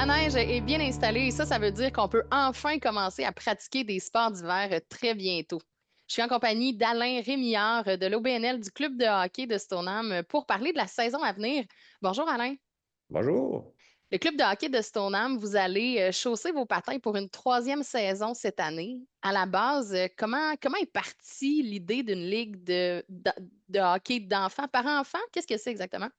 La neige est bien installée et ça veut dire qu'on peut enfin commencer à pratiquer des sports d'hiver très bientôt. Je suis en compagnie d'Alain Rémillard de l'OBNL du club de hockey de Stoneham pour parler de la saison à venir. Bonjour Alain. Bonjour. Le club de hockey de Stoneham, vous allez chausser vos patins pour une troisième saison cette année. À la base, comment est partie l'idée d'une ligue de hockey d'enfants par enfants? Qu'est-ce que c'est exactement?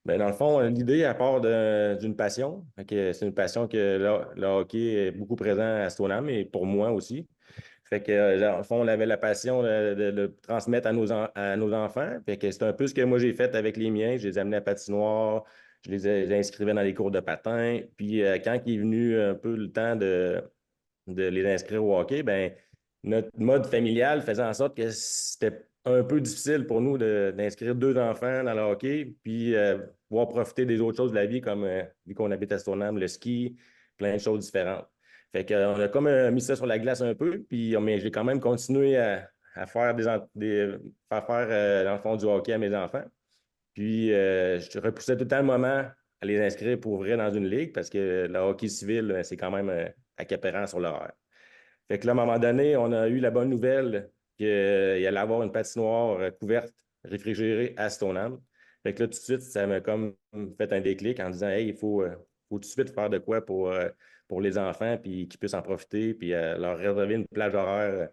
Ben, dans le fond, l'idée, à part d'une passion, fait que c'est une passion que le hockey est beaucoup présent à Stoneham et pour moi aussi. Fait que, dans le fond, on avait la passion de le transmettre à nos enfants. Fait que c'est un peu ce que moi j'ai fait avec les miens. Je les ai amenés à patinoire, je les inscrivais dans les cours de patin. Puis quand il est venu un peu le temps de les inscrire au hockey, ben, notre mode familial faisait en sorte que c'était un peu difficile pour nous d'inscrire deux enfants dans le hockey, puis pouvoir profiter des autres choses de la vie, comme vu qu'on habite à Stoneham, le ski, plein de choses différentes. Fait qu'on a comme mis ça sur la glace un peu, puis mais j'ai quand même continué à faire faire dans le fond du hockey à mes enfants. Puis je repoussais tout le temps le moment à les inscrire pour vrai dans une ligue parce que le hockey civil, c'est quand même accaparant sur l'horaire. Fait que là, à un moment donné, on a eu la bonne nouvelle qu'il allait avoir une patinoire couverte, réfrigérée à Stoneham. Fait que là, tout de suite, ça m'a comme fait un déclic en disant, hey, faut tout de suite faire de quoi pour les enfants, puis qu'ils puissent en profiter, puis leur réserver une plage horaire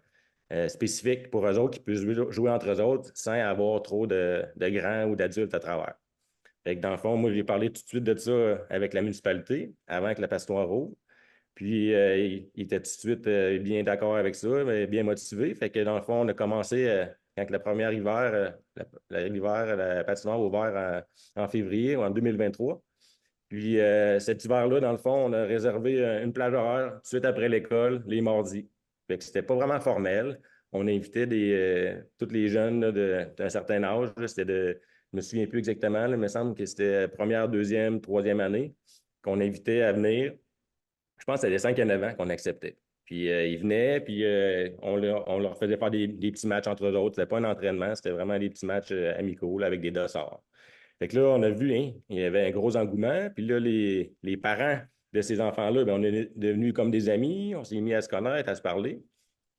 spécifique pour eux autres, qui puissent jouer entre eux autres sans avoir trop de grands ou d'adultes à travers. Fait que dans le fond, moi, j'ai parlé tout de suite de ça avec la municipalité avant que la patinoire rouvre. Puis, il était tout de suite bien d'accord avec ça, mais bien motivé. Fait que dans le fond, on a commencé quand la première hiver, l'hiver, la patinoire a ouvert en février ou en 2023. Puis, cet hiver-là, dans le fond, on a réservé une plage horaire tout de suite après l'école, les mardis. Fait que c'était pas vraiment formel. On invitait tous les jeunes là, d'un certain âge. Là. Je me souviens plus exactement, là, mais il me semble que c'était première, deuxième, troisième année qu'on invitait à venir. Je pense que c'était des 5 à 9 ans qu'on acceptait. Puis ils venaient, puis on leur faisait faire des petits matchs entre eux autres. C'était pas un entraînement, c'était vraiment des petits matchs amicaux là, avec des dossards. Fait que là, on a vu, hein, il y avait un gros engouement. Puis là, les parents de ces enfants-là, ben, on est devenus comme des amis. On s'est mis à se connaître, à se parler.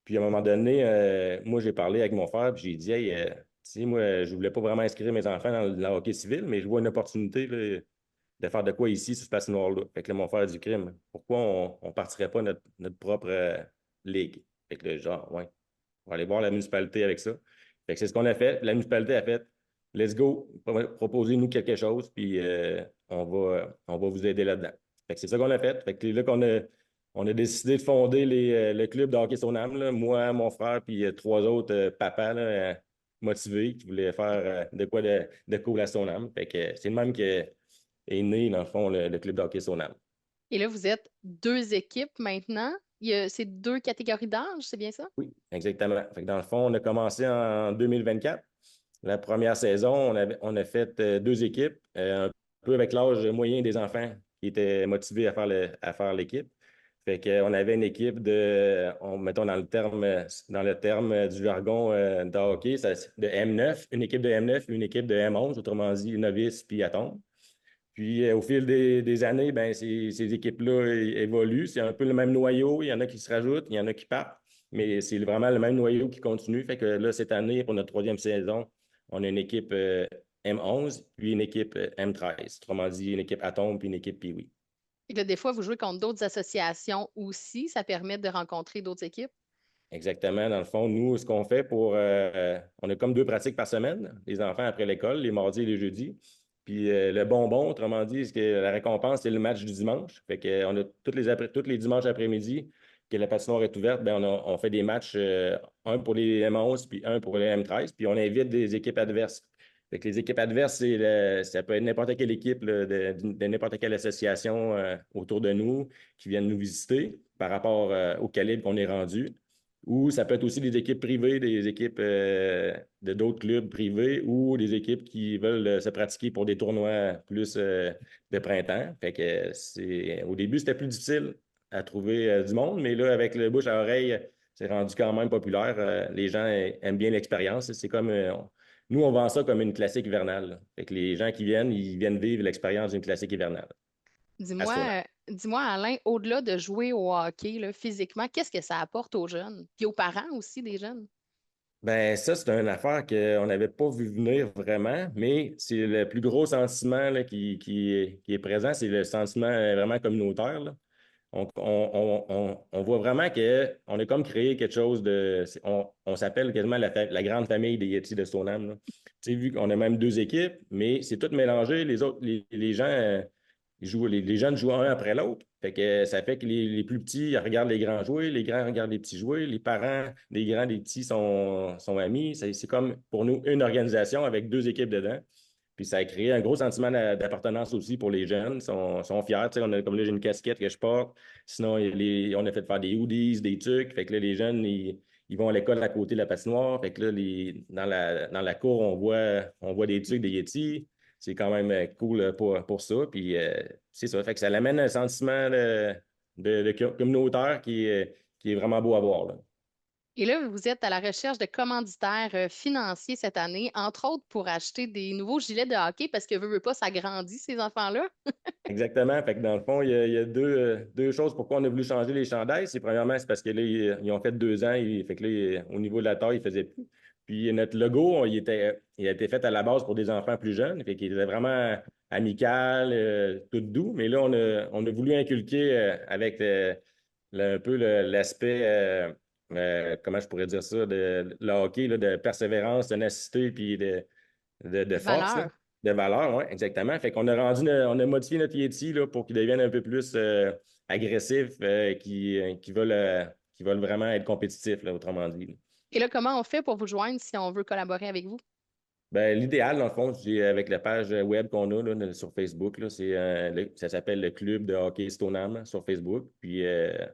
Puis à un moment donné, moi, j'ai parlé avec mon frère, puis j'ai dit, hey, tu sais, moi, je voulais pas vraiment inscrire mes enfants dans le hockey civil, mais je vois une opportunité là, de faire de quoi ici sur ce patinoire-là. Fait que là, mon frère du crime, pourquoi on partirait pas notre propre ligue? Fait que là, genre, ouais, on va aller voir la municipalité avec ça. Fait que c'est ce qu'on a fait. La municipalité a fait, let's go, proposez-nous quelque chose, puis on va vous aider là-dedans. Fait que c'est ça qu'on a fait. Fait que là on a décidé de fonder le club de hockey Stoneham, là, moi, mon frère, puis trois autres papas là, motivés qui voulaient faire de cool à Stoneham. Fait que c'est le même que est né, dans le fond, le club de hockey Stoneham. Et là, vous êtes deux équipes maintenant. C'est deux catégories d'âge, c'est bien ça? Oui, exactement. Fait que dans le fond, on a commencé en 2024. La première saison, on a fait deux équipes, un peu avec l'âge moyen des enfants qui étaient motivés à faire l'équipe. Fait qu'on avait une équipe mettons dans le terme du jargon de hockey, de M9, une équipe de M9 et une équipe de M11, autrement dit, novice puis atome. Puis au fil des années, ben, ces équipes-là évoluent. C'est un peu le même noyau. Il y en a qui se rajoutent, il y en a qui partent, mais c'est vraiment le même noyau qui continue. Fait que là, cette année, pour notre troisième saison, on a une équipe M11, puis une équipe M13. Autrement dit, une équipe Atom, puis une équipe Pee-Wee. Et là, des fois, vous jouez contre d'autres associations aussi. Ça permet de rencontrer d'autres équipes. Exactement. Dans le fond, nous, ce qu'on fait on a comme deux pratiques par semaine, les enfants après l'école, les mardis et les jeudis. Puis le bonbon, autrement dit, c'est que la récompense, c'est le match du dimanche. Fait que, on a tous les dimanches après-midi que la patinoire est ouverte, ben, on fait des matchs, un pour les M11 puis un pour les M13. Puis on invite des équipes adverses. Fait que les équipes adverses, ça peut être n'importe quelle équipe là, de n'importe quelle association autour de nous qui viennent nous visiter par rapport au calibre qu'on est rendu. Ou ça peut être aussi des équipes privées, des équipes de d'autres clubs privés ou des équipes qui veulent se pratiquer pour des tournois plus de printemps. Fait que au début, c'était plus difficile à trouver du monde, mais là, avec le bouche à oreille, c'est rendu quand même populaire. Les gens aiment bien l'expérience. C'est comme nous, on vend ça comme une classique hivernale. Fait que les gens qui viennent, ils viennent vivre l'expérience d'une classique hivernale. à Stoneham. Dis-moi, Alain, au-delà de jouer au hockey, là, physiquement, qu'est-ce que ça apporte aux jeunes? Puis aux parents aussi des jeunes? Ben, ça, c'est une affaire qu'on n'avait pas vu venir vraiment, mais c'est le plus gros sentiment là, qui est présent, c'est le sentiment vraiment communautaire, là. On voit vraiment qu'on a comme créé quelque chose de. On s'appelle quasiment la grande famille des Yetis de Stoneham, là. Tu sais, vu qu'on a même deux équipes, mais c'est tout mélangé. Les autres, les gens, les jeunes jouent un après l'autre. Fait que ça fait que les plus petits ils regardent les grands jouer, les grands regardent les petits jouer, les parents des grands, des petits sont amis. C'est comme pour nous une organisation avec deux équipes dedans. Puis ça a créé un gros sentiment d'appartenance aussi pour les jeunes. Ils sont fiers. Tu sais, comme là, j'ai une casquette que je porte. Sinon, on a fait faire des hoodies, des trucs. Fait que là, les jeunes, ils vont à l'école à côté de la patinoire. Fait que là, dans la cour, on voit des trucs, des Yetis. C'est quand même cool pour ça. Puis c'est ça. Fait que ça amène un sentiment de communautaire qui est vraiment beau à voir, là. Et là, vous êtes à la recherche de commanditaires financiers cette année, entre autres pour acheter des nouveaux gilets de hockey parce que veut pas, ça grandit, ces enfants-là. Exactement. Fait que dans le fond, il y a deux choses pourquoi on a voulu changer les chandails. Premièrement, c'est parce que là, ils ont fait 2 ans. Fait que là, au niveau de la taille, ils ne faisaient plus. Puis notre logo, il a été fait à la base pour des enfants plus jeunes. Fait qu'il était vraiment amical, tout doux. Mais là, on a voulu inculquer avec un peu l'aspect, comment je pourrais dire ça, le hockey, là, de persévérance, de ténacité, puis de force, là, Valeur. de valeur, oui, exactement. Fait qu'on a on a modifié notre Yeti là, pour qu'il devienne un peu plus agressif, qui veulent vraiment être compétitif, là, autrement dit, là. Et là, comment on fait pour vous joindre si on veut collaborer avec vous? Ben, l'idéal, dans le fond, avec la page web qu'on a là, sur Facebook, là, ça s'appelle le Club de hockey Stoneham sur Facebook. Puis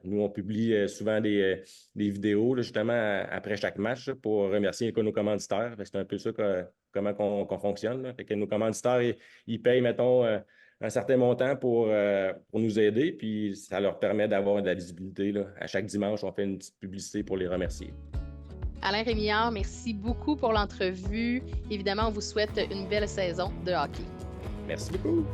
nous, on publie souvent des vidéos là, justement après chaque match là, pour remercier nos commanditaires. Fait que c'est un peu ça comment qu'on fonctionne, là. Fait que nos commanditaires, ils payent, mettons, un certain montant pour nous aider, puis ça leur permet d'avoir de la visibilité, là. À chaque dimanche, on fait une petite publicité pour les remercier. Alain Rémillard, merci beaucoup pour l'entrevue. Évidemment, on vous souhaite une belle saison de hockey. Merci beaucoup.